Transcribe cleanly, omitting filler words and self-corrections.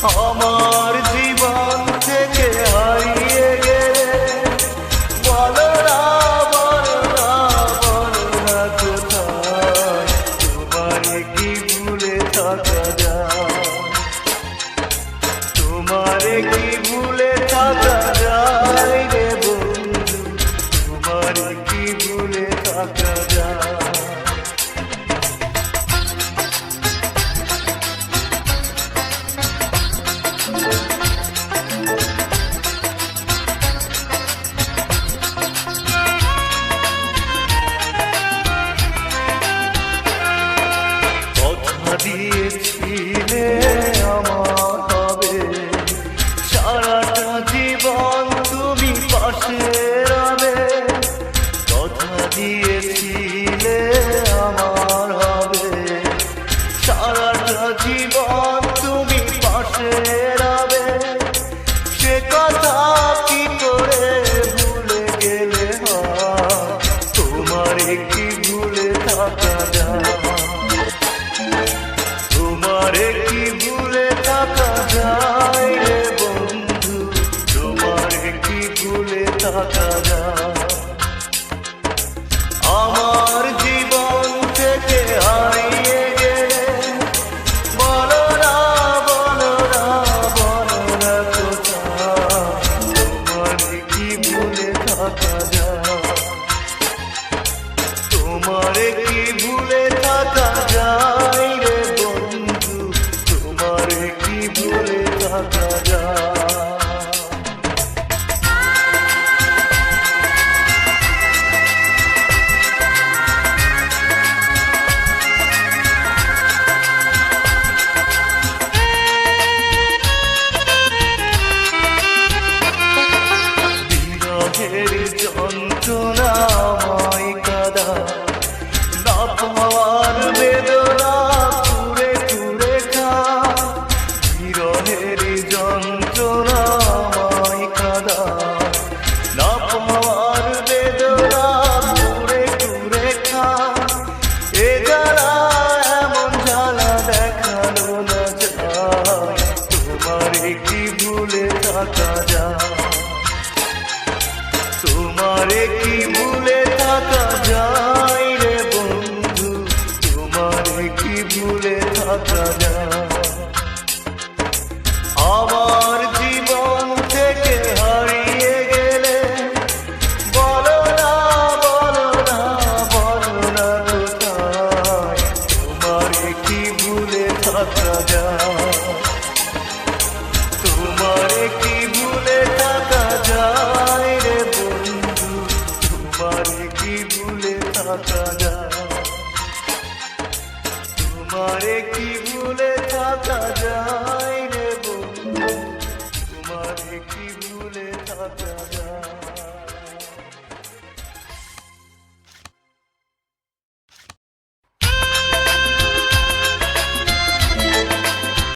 আমার জীবন থেকে হারিয়ে গেলে বলো না বলো না বলো না কোথায় তোমারে কি ভুলে থাকা যায়, তোমারে কি ভুলে থাকা যায় রে বন্ধু, তোমারে কি ভুলে থাকা যায়। দিয়েছিলে আমার হবে সারাটা জীবন তুমি পাশে রবে, কথা দিয়েছিলে আমার হবে সারাটা জীবন তুমি পাশে রবে, সে কথা কি করে ভুলে গেলে হয়, তোমারে কি ভুলে থাকা যায়, তোমারে কি ভুলে থাকা যায় রে বন্ধু, তোমারে কি ভুলে থাকা যায়। আমার জীবন থেকে হারিয়ে গেলে বলো না বলো না বলো না কোথায় তোমারে কি ভুলে থাকা যায়, তোমারে কি ভুলে থাকা যায় রে বন্ধু, তোমারে কি ভুলে থাকা যায়। বিরহের যন্ত্রণাময় কাদা না পাওয়ার বেদনা কুরে কুরে খা, বিরহের যন্ত্রণাময় কাদা না পাওয়ার বেদনা কুরে কুরে খা, এ জ্বালা এমন জ্বালা দেখানো না যায়, তোমারে কি ভুলে থাকা যায়, তোমারে কি ভুলে থাকা যায় রে বন্ধু, তোমারে কি ভুলে থাকা যায়। আমার জীবন থেকে হারিয়ে গেলে বলো না বলো না বলো না কোথায় তোমারে কি ভুলে থাকা যায়, তোমারে কি ভুলে থাকা যায় রে বন্ধু, তোমারে কি ভুলে থাকা যায়, তোমারে কি ভুলে থাকা